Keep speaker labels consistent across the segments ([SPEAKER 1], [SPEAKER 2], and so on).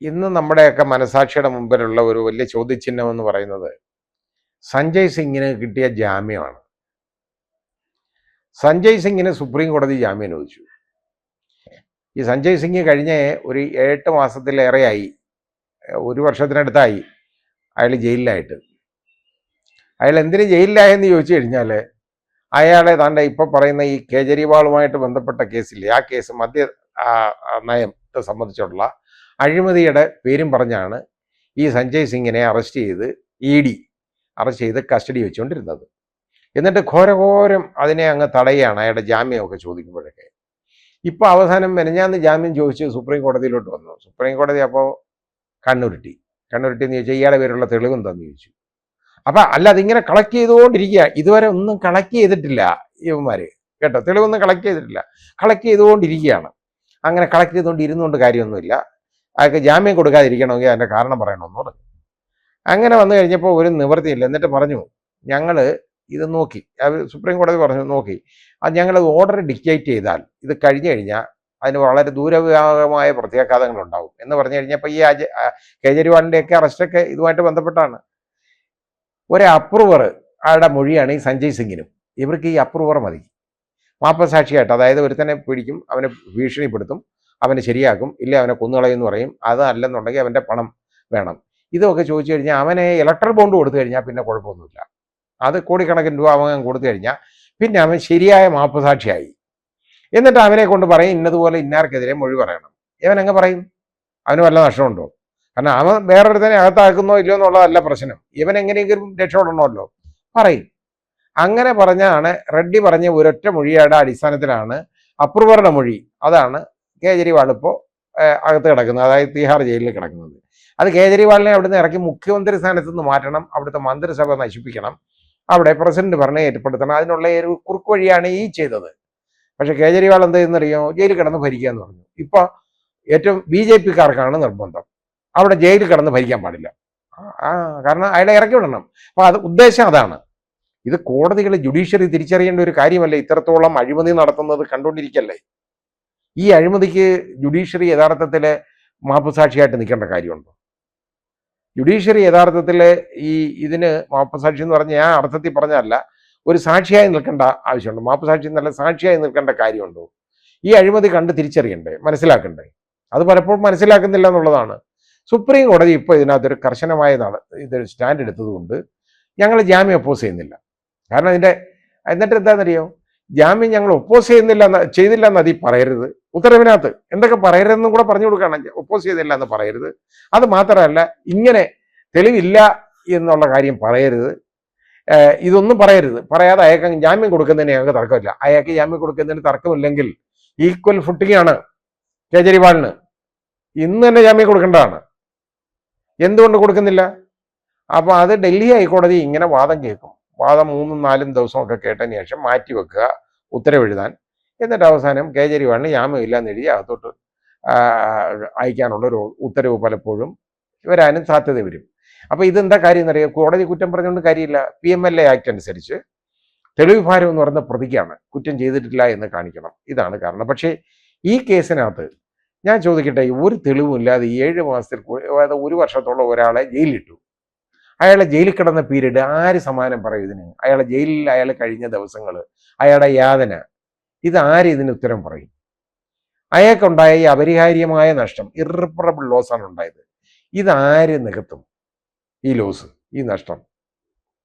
[SPEAKER 1] ഇന്ന് നമ്മുടെയൊക്കെ മനസാക്ഷിയുടെ മുമ്പിലുള്ള ഒരു വലിയ ചോദ്യചിഹ്നം എന്ന് പറയുന്നത് സഞ്ജയ് സിംഗിന് കിട്ടിയ ജാമ്യമാണ്. സഞ്ജയ് സിംഗിന് സുപ്രീം കോടതി ജാമ്യം അനുവദിച്ചു. ഈ സഞ്ജയ് സിംഗ് കഴിഞ്ഞ ഒരു 8 മാസത്തിലേറെയായി, 1 വർഷത്തിനടുത്തായി അയാൾ ജയിലിലായിട്ട്. അയാൾ എന്തിന് ജയിലിലായെന്ന് ചോദിച്ചു കഴിഞ്ഞാൽ, അയാളെ താണ്ട ഇപ്പോൾ പറയുന്ന ഈ കേജ്രിവാളുമായിട്ട് ബന്ധപ്പെട്ട കേസില്ലേ, ആ കേസ് മദ്യ നയത്തെ സംബന്ധിച്ചുള്ള അഴിമതിയുടെ പേരും പറഞ്ഞാണ് ഈ സഞ്ജയ് സിംഗിനെ അറസ്റ്റ് ചെയ്ത് കസ്റ്റഡി വെച്ചുകൊണ്ടിരുന്നത്. എന്നിട്ട് ഘോരഘോരം അതിനെ അങ്ങ് തടയുകയാണ്, അയാളുടെ ജാമ്യമൊക്കെ ചോദിക്കുമ്പോഴൊക്കെ. ഇപ്പോൾ അവസാനം മെനഞ്ഞാന്ന് ജാമ്യം ചോദിച്ച് സുപ്രീം കോടതിയിലോട്ട് വന്നു. സുപ്രീം കോടതി അപ്പോൾ കണ്ണുരുട്ടി എന്ന് ചോദിച്ചാൽ ഇയാളുടെ പേരുള്ള തെളിവെന്താന്ന് ചോദിച്ചു. അപ്പം അല്ല, അതിങ്ങനെ കളക്ട് ചെയ്തുകൊണ്ടിരിക്കുക. ഇതുവരെ ഒന്നും കളക്ട് ചെയ്തിട്ടില്ല ഇവന്മാർ, കേട്ടോ. തെളിവൊന്നും കളക്ട് ചെയ്തുകൊണ്ടിരിക്കുകയാണ്. അങ്ങനെ കളക്ട് ചെയ്തുകൊണ്ടിരുന്നുകൊണ്ട് കാര്യമൊന്നുമില്ല. അയാൾക്ക് ജാമ്യം കൊടുക്കാതിരിക്കണമെങ്കിൽ അതിൻ്റെ കാരണം പറയണമെന്ന് പറഞ്ഞു. അങ്ങനെ വന്നു കഴിഞ്ഞപ്പോൾ ഒരു നിവൃത്തിയില്ല. എന്നിട്ട് പറഞ്ഞു, ഞങ്ങൾ ഇത് നോക്കി, സുപ്രീം കോടതി പറഞ്ഞു നോക്കി, അത് ഞങ്ങളത് ഓർഡർ ഡിക്റ്റേറ്റ് ചെയ്താൽ ഇത് കഴിഞ്ഞു കഴിഞ്ഞാൽ അതിന് വളരെ ദൂരവ്യാപകമായ പ്രത്യാഘാതങ്ങൾ ഉണ്ടാവും എന്ന് പറഞ്ഞു കഴിഞ്ഞപ്പോൾ ഈ കേജ്രിവാളിൻ്റെയൊക്കെ അറസ്റ്റൊക്കെ ഇതുമായിട്ട് ബന്ധപ്പെട്ടാണ്. ഒരു അപ്രൂവർ ആളുടെ മൊഴിയാണ് ഈ സഞ്ജയ് സിംഗിനും. ഇവർക്ക് ഈ അപ്രൂവർ മതി മാപ്പസാക്ഷിയായിട്ട്. അതായത് ഒരുത്തനെ പിടിക്കും, അവനെ ഭീഷണിപ്പെടുത്തും, അവനെ ശരിയാക്കും, ഇല്ല അവനെ കൊന്നുകളയെന്ന് പറയും. അത് അല്ലെന്നുണ്ടെങ്കിൽ അവൻ്റെ പണം വേണം. ഇതൊക്കെ ചോദിച്ചു കഴിഞ്ഞാൽ അവനെ ഇലക്ട്രൽ ബോണ്ട് കൊടുത്തു കഴിഞ്ഞാൽ പിന്നെ കുഴപ്പമൊന്നുമില്ല. അത് കോടിക്കണക്കിന് രൂപ അവൻ കൊടുത്തു കഴിഞ്ഞാൽ പിന്നെ അവൻ ശരിയായ മാപ്പസാക്ഷിയായി. എന്നിട്ട് അവനെ കൊണ്ട് പറയും ഇന്നതുപോലെ ഇന്നാർക്കെതിരെ മൊഴി പറയണം. ഇവനങ്ങ് പറയും. അവന് വല്ല നഷ്ടമുണ്ടോ? കാരണം അവൻ വേറൊരുത്തനെ അകത്താക്കുന്നോ ഇല്ലയോ എന്നുള്ളതല്ല പ്രശ്നം. ഇവൻ എങ്ങനെയെങ്കിലും രക്ഷപ്പെടണമല്ലോ, പറയും. അങ്ങനെ പറഞ്ഞാണ് റെഡ്ഡി പറഞ്ഞ ഒരൊറ്റ മൊഴിയുടെ അടിസ്ഥാനത്തിലാണ് അപ്രൂവറുടെ മൊഴി. അതാണ് കേജ്രിവാൾ ഇപ്പോൾ അകത്ത് കിടക്കുന്നത്, അതായത് തിഹാർ ജയിലിൽ കിടക്കുന്നത്. അത് കേജ്രിവാളിനെ അവിടുന്ന് ഇറക്കി മുഖ്യമന്ത്രി സ്ഥാനത്ത് നിന്ന് മാറ്റണം, അവിടുത്തെ മന്ത്രിസഭ നശിപ്പിക്കണം, അവിടെ പ്രസിഡന്റ് ഭരണം ഏർപ്പെടുത്തണം. അതിനുള്ള ഒരു കുറുക്ക് വഴിയാണ് ഈ ചെയ്തത്. പക്ഷെ കേജ്രിവാൾ എന്ത് ചെയ്യുന്നറിയോ? ജയിലിൽ കിടന്ന് ഭരിക്കുക എന്ന് പറഞ്ഞു. ഇപ്പോൾ ഏറ്റവും BJP-ക്കാർക്കാണ് നിർബന്ധം, അവിടെ ജയിലിൽ കിടന്ന് ഭരിക്കാൻ പാടില്ല. കാരണം അയാളെ ഇറക്കി വിടണം. അപ്പോൾ അത് ഉദ്ദേശം അതാണ്. ഇത് കോടതികൾ, ജുഡീഷ്യറി തിരിച്ചറിയേണ്ട ഒരു കാര്യമല്ല. ഇത്രത്തോളം അഴിമതി നടത്തുന്നത് കണ്ടുകൊണ്ടിരിക്കല്ലേ. ഈ അഴിമതിക്ക് ജുഡീഷ്യറി യഥാർത്ഥത്തിൽ മാപ്പുസാക്ഷിയായിട്ട് നിൽക്കേണ്ട കാര്യമുണ്ടോ? ജുഡീഷ്യറി യഥാർത്ഥത്തിൽ ഇതിന് മാപ്പുസാക്ഷി എന്ന് പറഞ്ഞ ഞാൻ അർത്ഥത്തിൽ പറഞ്ഞല്ല, ഒരു സാക്ഷിയായി നിൽക്കേണ്ട ആവശ്യമുണ്ട്. മാപ്പുസാക്ഷി എന്നല്ല, സാക്ഷിയായി നിൽക്കേണ്ട കാര്യമുണ്ടോ? ഈ അഴിമതി കണ്ട് തിരിച്ചറിയണ്ടേ, മനസ്സിലാക്കണ്ടേ? അത് പലപ്പോഴും മനസ്സിലാക്കുന്നില്ല എന്നുള്ളതാണ്. സുപ്രീം കോടതി ഇപ്പോൾ ഇതിനകത്തൊരു കർശനമായ സ്റ്റാൻഡ് എടുത്തതുകൊണ്ട് ഞങ്ങൾ ജാമ്യം ഒപ്പോസ് ചെയ്യുന്നില്ല. കാരണം എന്നിട്ട് എന്താണെന്നറിയോ? ജാമ്യം ഞങ്ങൾ ഒപ്പോസ് ചെയ്തില്ല എന്ന് അതിൽ പറയരുത്. ഉത്തരവിനകത്ത് എന്തൊക്കെ പറയരുതെന്നും കൂടെ പറഞ്ഞു കൊടുക്കണം. ഒപ്പോസ് ചെയ്തില്ല എന്ന് പറയരുത്. അത് മാത്രമല്ല, ഇങ്ങനെ തെളിവില്ല എന്നുള്ള കാര്യം പറയരുത്. ഇതൊന്നും പറയാതെ അയാൾക്ക് ജാമ്യം കൊടുക്കുന്നതിന് ഞങ്ങൾക്ക് തർക്കമില്ല. അയാൾക്ക് ജാമ്യം കൊടുക്കുന്നതിന് തർക്കമില്ലെങ്കിൽ ഈക്വൽ ഫുട്ടിംഗ് ആണ് കേജ്രിവാളിന്. ഇന്ന് തന്നെ ജാമ്യം കൊടുക്കേണ്ടതാണ്. എന്തുകൊണ്ട് കൊടുക്കുന്നില്ല? അപ്പോൾ അത് ഡൽഹി ഹൈക്കോടതി ഇങ്ങനെ വാദം കേൾക്കും. വാദം 3-4 ദിവസമൊക്കെ കേട്ടതിന് ശേഷം മാറ്റിവെക്കുക, ഉത്തരവെഴുതാൻ. എന്നിട്ട് അവസാനം കേജ്രിവാളിന് ജാമ്യമില്ല എന്ന് എഴുതി അകത്തോട്ട് അയക്കാനുള്ളൊരു ഉത്തരവ് പലപ്പോഴും വരാനും സാധ്യത വരും. അപ്പോൾ ഇതെന്താ കാര്യം എന്നറിയാം? കോടതി കുറ്റം പറഞ്ഞുകൊണ്ട് കാര്യമില്ല. PMLA ആക്ട് അനുസരിച്ച് തെളിവ് ഭാരം എന്ന് പറയുന്ന പ്രതിക്കാണ്, കുറ്റം ചെയ്തിട്ടില്ല എന്ന് കാണിക്കണം. ഇതാണ് കാരണം. പക്ഷേ ഈ കേസിനകത്ത് ഞാൻ ചോദിക്കട്ടെ, ഒരു തെളിവുമില്ലാതെ 7 മാസത്തിൽ, അതായത് 1 വർഷത്തോളം ഒരാളെ ജയിലിലിട്ടു. അയാളെ ജയിലിൽ കിടന്ന പീരീഡ് ആര് സമാനം പറയും ഇതിന്? അയാളെ ജയിലിൽ അയാൾ കഴിഞ്ഞ ദിവസങ്ങൾ, അയാളുടെ യാതന, ഇതാര് ഇതിന് ഉത്തരം പറയും? അയാൾക്കുണ്ടായ ഈ അപരിഹാര്യമായ നഷ്ടം, ഇറപ്പറബിൾ ലോസാണ് ഉണ്ടായത്. ഇതാര് നികത്തും? ഈ ലോസ്, ഈ നഷ്ടം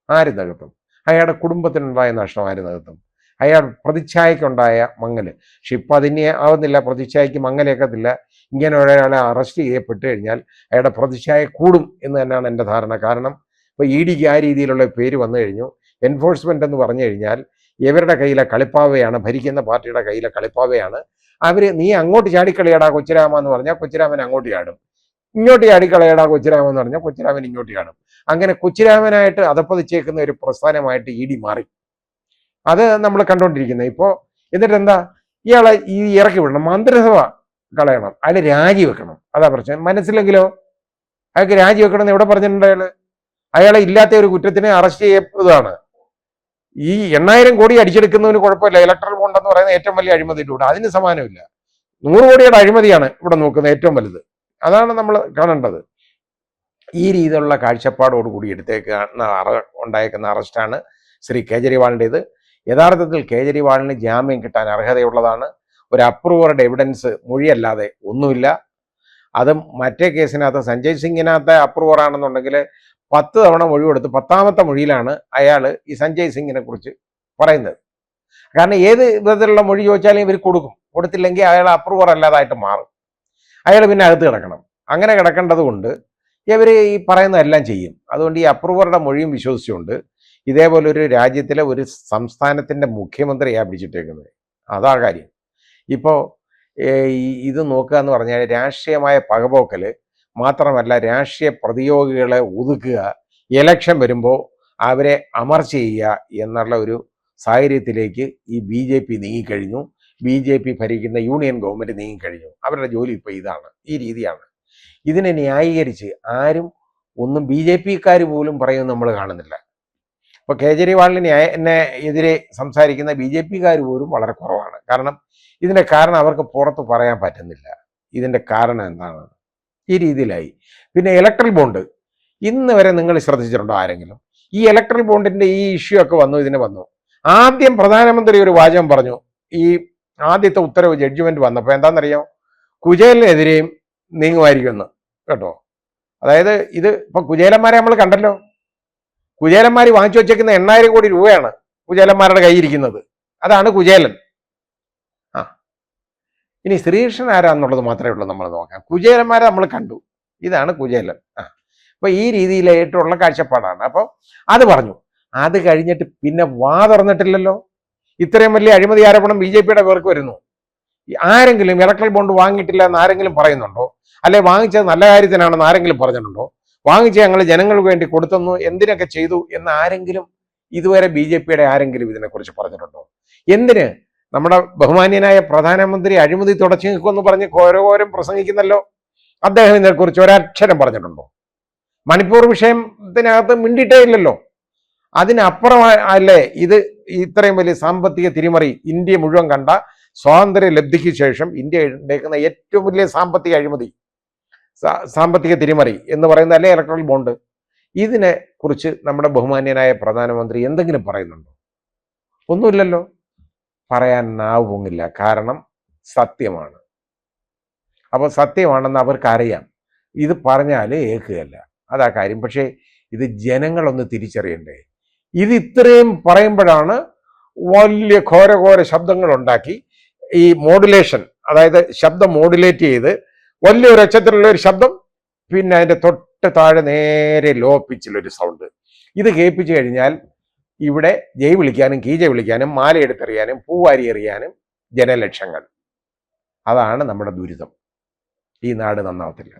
[SPEAKER 1] ആര് നികത്തും? അയാളുടെ കുടുംബത്തിനുണ്ടായ നഷ്ടം ആര് നികത്തും? അയാൾ പ്രതിച്ഛായക്കുണ്ടായ മങ്ങൽ. പക്ഷെ ഇപ്പം അതിനെ ആവുന്നില്ല, പ്രതിച്ഛായക്ക് മങ്ങലേക്കത്തില്ല. ഇങ്ങനെ ഒരാളെ അറസ്റ്റ് ചെയ്യപ്പെട്ട് കഴിഞ്ഞാൽ അയാളുടെ പ്രതിച്ഛായ കൂടും എന്ന് തന്നെയാണ് എൻ്റെ ധാരണ. കാരണം ഇപ്പോൾ EDക്ക് ആ രീതിയിലുള്ള പേര് വന്നു കഴിഞ്ഞു. എൻഫോഴ്സ്മെൻ്റ് എന്ന് പറഞ്ഞു കഴിഞ്ഞാൽ ഇവരുടെ കയ്യിലെ കളിപ്പാവയാണ്, ഭരിക്കുന്ന പാർട്ടിയുടെ കയ്യിലെ കളിപ്പാവയാണ്. നീ അങ്ങോട്ട് ചാടിക്കളിയടാ കൊച്ചിരാമ എന്ന് പറഞ്ഞാൽ കൊച്ചിരാമൻ അങ്ങോട്ട് ചാടും, ഇങ്ങോട്ട് ചാടിക്കളയടാ കൊച്ചിരാമൻ എന്ന് പറഞ്ഞാൽ കൊച്ചിരാമൻ ഇങ്ങോട്ട് ചാടും. അങ്ങനെ കൊച്ചിരാമനായിട്ട് അതപ്പതിച്ചേക്കുന്ന ഒരു പ്രസ്ഥാനമായിട്ട് ED മാറി. അത് നമ്മൾ കണ്ടുകൊണ്ടിരിക്കുന്നത് ഇപ്പോൾ. എന്നിട്ട് എന്താ, ഇയാളെ ഇറക്കി വിടണം, മന്ത്രിസഭ കളയണം, അയാൾ രാജിവെക്കണം. അതാ പ്രശ്നം. മനസ്സിലെങ്കിലോ അയാൾക്ക് രാജിവെക്കണം എന്ന് എവിടെ പറഞ്ഞിട്ടുണ്ട്? അയാളെ ഇല്ലാത്ത ഒരു കുറ്റത്തിന് അറസ്റ്റ് ചെയ്യപ്പെടുകയാണ്. ഈ 8000 കോടി അടിച്ചെടുക്കുന്നതിന് കുഴപ്പമില്ല. ഇലക്ട്രൽ ബോണ്ട് എന്ന് പറയുന്നത് ഏറ്റവും വലിയ അഴിമതിയിലൂടെ, അതിന് സമാനമില്ല. 100 കോടിയുടെ അഴിമതിയാണ് ഇവിടെ നോക്കുന്നത് ഏറ്റവും വലുത്. അതാണ് നമ്മൾ കാണേണ്ടത്. ഈ രീതിയിലുള്ള കാഴ്ചപ്പാടോടുകൂടി ഉണ്ടായേക്കുന്ന അറസ്റ്റാണ് ശ്രീ കേജ്രിവാളിൻ്റേത്. യഥാർത്ഥത്തിൽ കേജ്രിവാളിന് ജാമ്യം കിട്ടാൻ അർഹതയുള്ളതാണ്. ഒരു അപ്രൂവറുടെ എവിഡൻസ് മൊഴിയല്ലാതെ ഒന്നുമില്ല. അതും മറ്റേ കേസിനകത്ത് സഞ്ജയ് സിംഗിനകത്ത് അപ്രൂവറാണെന്നുണ്ടെങ്കിൽ 10 തവണ മൊഴി കൊടുത്ത് 10ാമത്തെ മൊഴിയിലാണ് അയാൾ ഈ സഞ്ജയ് സിംഗിനെ കുറിച്ച് പറയുന്നത്. കാരണം ഏത് വിധത്തിലുള്ള മൊഴി ചോദിച്ചാലും ഇവർ കൊടുത്തില്ലെങ്കിൽ അയാൾ അപ്രൂവർ അല്ലാതായിട്ട് മാറും. അയാൾ പിന്നെ അകത്ത് കിടക്കണം. അങ്ങനെ കിടക്കേണ്ടത് കൊണ്ട് ഇവർ ഈ പറയുന്നതെല്ലാം ചെയ്യും. അതുകൊണ്ട് ഈ അപ്രൂവറുടെ മൊഴിയും വിശ്വസിച്ചുകൊണ്ട് ഇതേപോലെ ഒരു രാജ്യത്തിലെ ഒരു സംസ്ഥാനത്തിൻ്റെ മുഖ്യമന്ത്രിയാണ് പിടിച്ചിട്ടേക്കുന്നത്. അതാ കാര്യം. ഇപ്പോൾ ഇത് നോക്കുക എന്ന് പറഞ്ഞാൽ രാഷ്ട്രീയമായ പകപോക്കൽ മാത്രമല്ല, രാഷ്ട്രീയ പ്രതിയോഗികളെ ഒതുക്കുക, ഇലക്ഷൻ വരുമ്പോൾ അവരെ അമർച്ച ചെയ്യുക എന്നുള്ള ഒരു സാഹചര്യത്തിലേക്ക് ഈ BJP നീങ്ങിക്കഴിഞ്ഞു. BJP ഭരിക്കുന്ന യൂണിയൻ ഗവൺമെൻറ് നീങ്ങിക്കഴിഞ്ഞു. അവരുടെ ജോലി ഇപ്പോൾ ഇതാണ്, ഈ രീതിയാണ്. ഇതിനെ ന്യായീകരിച്ച് ആരും ഒന്നും BJPക്കാർ പോലും പറയുന്നത് നമ്മൾ കാണുന്നില്ല. ഇപ്പോൾ കേജ്രിവാളിന് എതിരെ സംസാരിക്കുന്ന BJPക്കാർ പോലും വളരെ കുറവാണ്. കാരണം ഇതിൻ്റെ കാരണം അവർക്ക് പുറത്ത് പറയാൻ പറ്റുന്നില്ല. ഇതിൻ്റെ കാരണം എന്താണ്? ഈ രീതിയിലായി. പിന്നെ ഇലക്ട്രൽ ബോണ്ട് ഇന്ന് വരെ നിങ്ങൾ ശ്രദ്ധിച്ചിട്ടുണ്ടോ ആരെങ്കിലും? ഈ ഇലക്ട്രൽ ബോണ്ടിൻ്റെ ഈ ഇഷ്യൂ ഒക്കെ വന്നു. ആദ്യം പ്രധാനമന്ത്രി ഒരു വാചകം പറഞ്ഞു. ഈ ആദ്യത്തെ ഉത്തരവ് ജഡ്ജ്മെന്റ് വന്നപ്പോൾ എന്താണെന്നറിയാം? കുചേലിനെതിരെയും നീങ്ങുമായിരിക്കുമെന്ന് കേട്ടോ. അതായത് ഇത് ഇപ്പൊ കുചേലന്മാരെ നമ്മൾ കണ്ടല്ലോ. കുചേലന്മാർ വാങ്ങിച്ചു വെച്ചേക്കുന്ന 8,000 കോടി രൂപയാണ് കുചേലന്മാരുടെ കയ്യിരിക്കുന്നത്. അതാണ് കുചേലൻ. ഇനി ശ്രീകൃഷ്ണൻ ആരാന്നുള്ളത് മാത്രമേ ഉള്ളൂ നമ്മൾ നോക്കാം. കുചേലന്മാരെ നമ്മൾ കണ്ടു. ഇതാണ് കുചേലൻ. അപ്പൊ ഈ രീതിയിലായിട്ടുള്ള കാഴ്ചപ്പാടാണ്. അപ്പോൾ അത് പറഞ്ഞു. അത് കഴിഞ്ഞിട്ട് പിന്നെ തുറന്നിട്ടില്ലല്ലോ. ഇത്രയും വലിയ അഴിമതി ആരോപണം BJPയുടെ പേർക്ക് വരുന്നു. ആരെങ്കിലും ഇലക്ട്രൽ ബോണ്ട് വാങ്ങിയിട്ടില്ല എന്ന് ആരെങ്കിലും പറയുന്നുണ്ടോ? അല്ലെ വാങ്ങിച്ചത് നല്ല കാര്യത്തിനാണെന്ന് ആരെങ്കിലും പറഞ്ഞിട്ടുണ്ടോ? വാങ്ങിച്ച് ഞങ്ങൾ ജനങ്ങൾക്ക് വേണ്ടി കൊടുത്തെന്നു, എന്തിനൊക്കെ ചെയ്തു എന്ന് ആരെങ്കിലും ഇതുവരെ BJPയുടെ ആരെങ്കിലും ഇതിനെക്കുറിച്ച് പറഞ്ഞിട്ടുണ്ടോ? എന്തിന് നമ്മുടെ ബഹുമാന്യനായ പ്രധാനമന്ത്രി അഴിമതി തുടച്ചു നിൽക്കുമെന്ന് പറഞ്ഞ് ഘോരഘോരം പ്രസംഗിക്കുന്നല്ലോ. അദ്ദേഹം ഇതിനെക്കുറിച്ച് ഒരക്ഷരം പറഞ്ഞിട്ടുണ്ടോ? മണിപ്പൂർ വിഷയത്തിനകത്ത് മിണ്ടിയിട്ടേ ഇല്ലല്ലോ. അതിനപ്പുറം അല്ലേ ഇത് ഇത്രയും വലിയ സാമ്പത്തിക തിരിമറി ഇന്ത്യ മുഴുവൻ കണ്ട സ്വാതന്ത്ര്യ ലബ്ധിക്ക് ശേഷം ഇന്ത്യ ഉണ്ടാക്കുന്ന ഏറ്റവും വലിയ സാമ്പത്തിക തിരിമറി എന്ന് പറയുന്ന അല്ലേ ഇലക്ട്രൽ ബോണ്ട്. ഇതിനെ കുറിച്ച് നമ്മുടെ ബഹുമാന്യനായ പ്രധാനമന്ത്രി എന്തെങ്കിലും പറയുന്നുണ്ടോ? ഒന്നുമില്ലല്ലോ. പറയാൻ നാവ് പൊങ്ങില്ല. കാരണം സത്യമാണ്. അപ്പോൾ സത്യമാണെന്ന് അവർക്കറിയാം. ഇത് പറഞ്ഞാൽ ഏൽക്കുകയല്ല, അതാ കാര്യം. പക്ഷേ ഇത് ജനങ്ങളൊന്ന് തിരിച്ചറിയണ്ടേ? ഇത് ഇത്രയും പറയുമ്പോഴാണ് വലിയ ഘോരഘോര ശബ്ദങ്ങൾ ഉണ്ടാക്കി ഈ മോഡുലേഷൻ, അതായത് ശബ്ദം മോഡുലേറ്റ് ചെയ്ത് വലിയൊരു ഒച്ചത്തിലുള്ള ഒരു ശബ്ദം, പിന്നെ അതിൻ്റെ തൊട്ട് താഴെ നേരെ ലോ പിച്ചിലൊരു സൗണ്ട്. ഇത് കേൾപ്പിച്ചു കഴിഞ്ഞാൽ ഇവിടെ ജയ് വിളിക്കാനും കീജ വിളിക്കാനും മാലയെടുത്തെറിയാനും പൂവാരി എറിയാനും ജനലക്ഷങ്ങൾ. അതാണ് നമ്മുടെ ദുരിതം. ഈ നാട് നന്നാവത്തില്ല.